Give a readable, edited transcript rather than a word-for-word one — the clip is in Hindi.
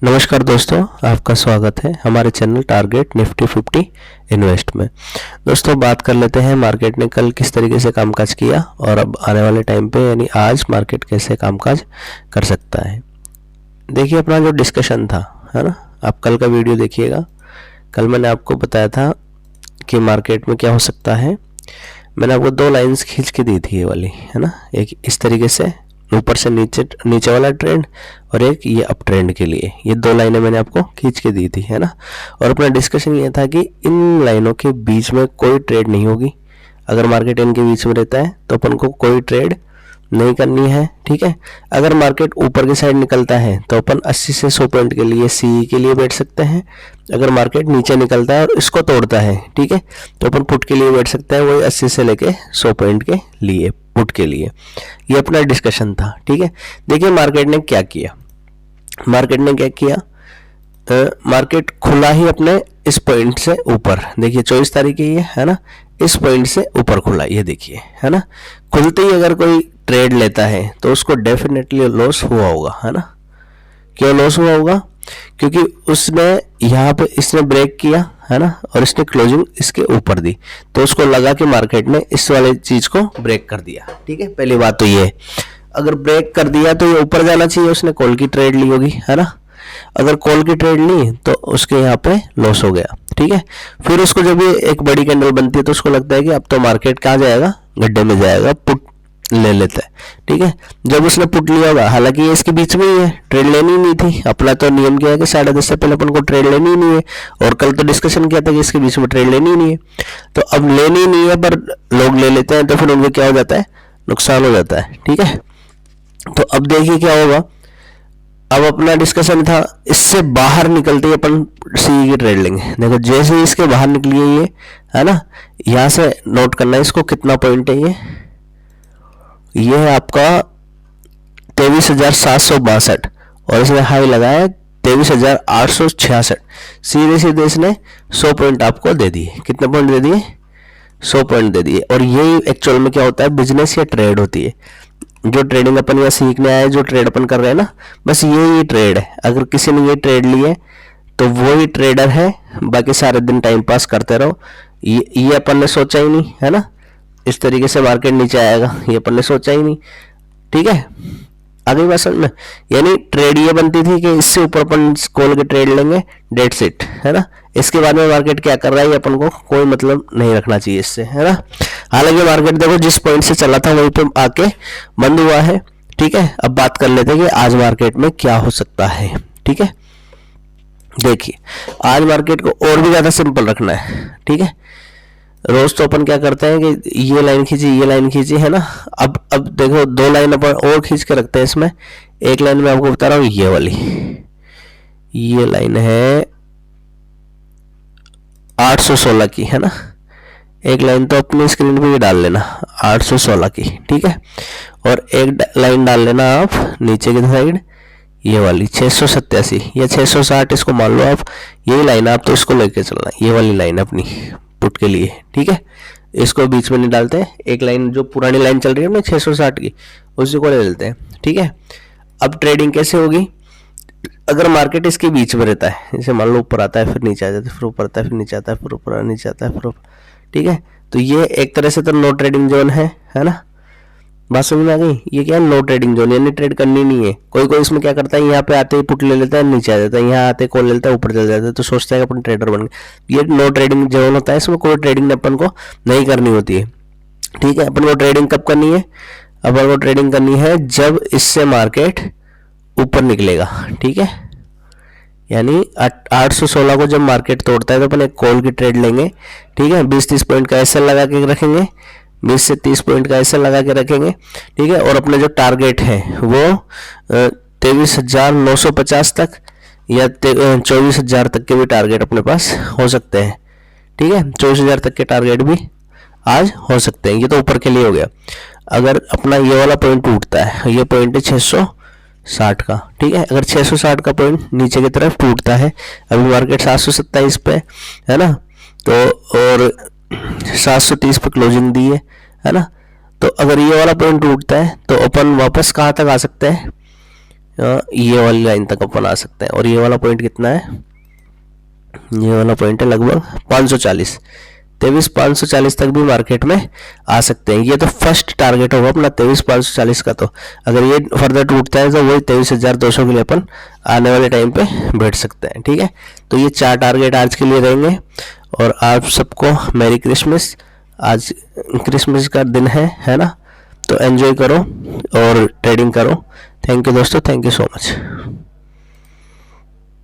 नमस्कार दोस्तों, आपका स्वागत है हमारे चैनल टारगेट निफ्टी 50 इन्वेस्ट में। दोस्तों, बात कर लेते हैं मार्केट ने कल किस तरीके से कामकाज किया और अब आने वाले टाइम पे यानी आज मार्केट कैसे कामकाज कर सकता है। देखिए, अपना जो डिस्कशन था है ना, आप कल का वीडियो देखिएगा। कल मैंने आपको बताया था कि मार्केट में क्या हो सकता है। मैंने आपको दो लाइन्स खींच के दी थी, ये वाली है ना, एक इस तरीके से ऊपर से नीचे वाला ट्रेंड और एक ये अप ट्रेंड के लिए, ये दो लाइनें मैंने आपको खींच के दी थी है ना। और अपना डिस्कशन ये था कि इन लाइनों के बीच में कोई ट्रेड नहीं होगी। अगर मार्केट इनके बीच में रहता है तो अपन को कोई ट्रेड नहीं करनी है, ठीक है। अगर मार्केट ऊपर की साइड निकलता है तो अपन 80 से 100 पॉइंट के लिए सी के लिए बैठ सकते हैं। अगर मार्केट नीचे निकलता है और इसको तोड़ता है, ठीक है, तो अपन पुट के लिए बैठ सकते हैं, वही 80 से लेके 100 पॉइंट के लिए, पुट के लिए। ये अपना डिस्कशन था, ठीक है। देखिए मार्केट ने क्या किया। मार्केट खुला ही अपने इस पॉइंट से ऊपर, देखिए 24 तारीख की है ना, इस पॉइंट से ऊपर खुला, ये देखिए है ना। खुलते ही अगर कोई ट्रेड लेता है तो उसको डेफिनेटली लॉस हुआ होगा, है ना। क्यों लॉस हुआ होगा? क्योंकि उसने यहाँ पे इसने ब्रेक किया है ना, और इसने क्लोजिंग इसके ऊपर दी, तो उसको लगा कि मार्केट ने इस वाले चीज को ब्रेक कर दिया, ठीक है। पहली बात तो ये है, अगर ब्रेक कर दिया तो ये ऊपर जाना चाहिए, उसने कॉल की ट्रेड ली होगी, है ना। अगर कॉल की ट्रेड ली तो उसके यहाँ पे लॉस हो गया, ठीक है। फिर उसको जब ये एक बड़ी कैंडल बनती है तो उसको लगता है कि अब तो मार्केट कहाँ जाएगा, गड्ढे में जाएगा, पुट ले लेता है, ठीक है। जब उसने पुट लिया होगा, हालांकि ये इसके बीच में ही है, ट्रेड लेनी नहीं थी। अपना तो नियम क्या है कि 10:30 से पहले अपन को ट्रेड लेनी ही नहीं है, और कल तो डिस्कशन किया था कि इसके बीच में ट्रेड लेनी ही नहीं है। तो अब लेनी ही नहीं है पर लोग ले लेते हैं, तो फिर उनको क्या हो जाता है, नुकसान हो जाता है, ठीक है। तो अब देखिए क्या होगा। अब अपना डिस्कशन था, इससे बाहर निकलते ही अपन सी की ट्रेड लेंगे। देखो जैसे ही इसके बाहर निकली है ये, है ना, यहां से नोट करना है इसको, कितना पॉइंट है ये है आपका 23,762, और इसने हाई लगाया 23,866। सीधे सीधे इसने 100 पॉइंट आपको दे दिए। कितने पॉइंट दे दिए? 100 पॉइंट दे दिए। और यही एक्चुअल में क्या होता है, बिजनेस या ट्रेड होती है। जो ट्रेडिंग अपन यहाँ सीखने आए, जो ट्रेड अपन कर रहे हैं ना, बस यही ट्रेड है। अगर किसी ने ये ट्रेड ली है तो वो ही ट्रेडर है, बाकी सारे दिन टाइम पास करते रहो। ये अपन ने सोचा ही नहीं, है ना, इस तरीके से मार्केट नीचे आएगा, ये अपन ने सोचा ही नहीं, ठीक है। आगे बात समझ में। यानी ट्रेड ये बनती थी कि इससे ऊपर अपन कॉल के ट्रेड लेंगे, डेट सेट, है ना। इसके बाद में मार्केट क्या कर रहा है ये अपन को कोई मतलब नहीं रखना चाहिए इससे, है ना। हालांकि मार्केट देखो जिस पॉइंट से चला था वहीं पे आके बंद हुआ है, ठीक है। अब बात कर लेते हैं कि आज मार्केट में क्या हो सकता है, ठीक है। देखिए आज मार्केट को और भी ज्यादा सिंपल रखना है, ठीक है। रोज तो अपन क्या करते हैं कि ये लाइन खींची, ये लाइन खींची, है ना। अब देखो दो लाइन अपन और खींच के रखते हैं इसमें। एक लाइन में आपको बता रहा हूँ, ये वाली, ये लाइन है 816 की, है ना। एक लाइन तो अपनी स्क्रीन पे भी डाल लेना 816 की, ठीक है। और एक लाइन डाल लेना आप नीचे की साइड, ये वाली 687 या 660, इसको मान लो आप, यही लाइन आप तो इसको लेके चलना, ये वाली लाइन अपनी पुट के लिए, ठीक है। इसको बीच में नहीं डालते, एक लाइन जो पुरानी लाइन चल रही है ना 660 की, उसी को ले लेते हैं, ठीक है। अब ट्रेडिंग कैसे होगी? अगर मार्केट इसके बीच में रहता है, जैसे मान लो ऊपर आता है फिर नीचे आ जाता है, फिर ऊपर आता है फिर नीचे आता है, फिर ऊपर नीचे आता है, फिर ऊपर, ठीक है। तो ये एक तरह से तो नो ट्रेडिंग जोन है ना। बात समझ में आ गई? ये क्या है, नो ट्रेडिंग जोन, यानी ट्रेड करनी नहीं है। कोई कोई इसमें क्या करता है, यहाँ पे आते ही पुट ले लेता है, नीचे आ जाता है, यहाँ आते कॉल ले लेता है, ऊपर चल जाता है, तो सोचता है कि अपन ट्रेडर बन गए। ये नो ट्रेडिंग जोन होता है, इसमें कोई ट्रेडिंग अपन को नहीं करनी होती है, ठीक है। अपन को ट्रेडिंग कब करनी है? अपन को ट्रेडिंग करनी है जब इससे मार्केट ऊपर निकलेगा, ठीक है। यानी 816 को जब मार्केट तोड़ता है तो अपन एक कॉल की ट्रेड लेंगे, ठीक है। 20-30 पॉइंट का एसएल लगा के रखेंगे, 20 से 30 पॉइंट का एसएल लगा के रखेंगे, ठीक है। और अपना जो टारगेट है वो 23,950 तक या 24,000 तक के भी टारगेट अपने पास हो सकते हैं, ठीक है। 24,000 तक के टारगेट भी आज हो सकते हैं। ये तो ऊपर के लिए हो गया। अगर अपना ये वाला पॉइंट टूटता है, ये पॉइंट है 660 का, ठीक है। अगर 660 का पॉइंट नीचे की तरफ टूटता है, अभी मार्केट 727 पे है ना, तो और 730 पे क्लोजिंग दी है ना। तो अगर ये वाला पॉइंट टूटता है तो अपन वापस कहाँ तक आ सकते हैं, ये वाली लाइन तक अपन आ सकते हैं। और ये वाला पॉइंट कितना है, ये वाला पॉइंट है लगभग 540, 23,540 तक भी मार्केट में आ सकते हैं। ये तो फर्स्ट टारगेट होगा अपना 23,540 का। तो अगर ये फर्दर टूटता है तो वही 23,200 के लिए अपन आने वाले टाइम पे बैठ सकते हैं। ठीक है, तो ये 4 टारगेट आज के लिए रहेंगे। और आप सबको मैरी क्रिसमस। आज क्रिसमस का दिन है ना, तो एंजॉय करो और ट्रेडिंग करो। थैंक यू दोस्तों, थैंक यू सो मच।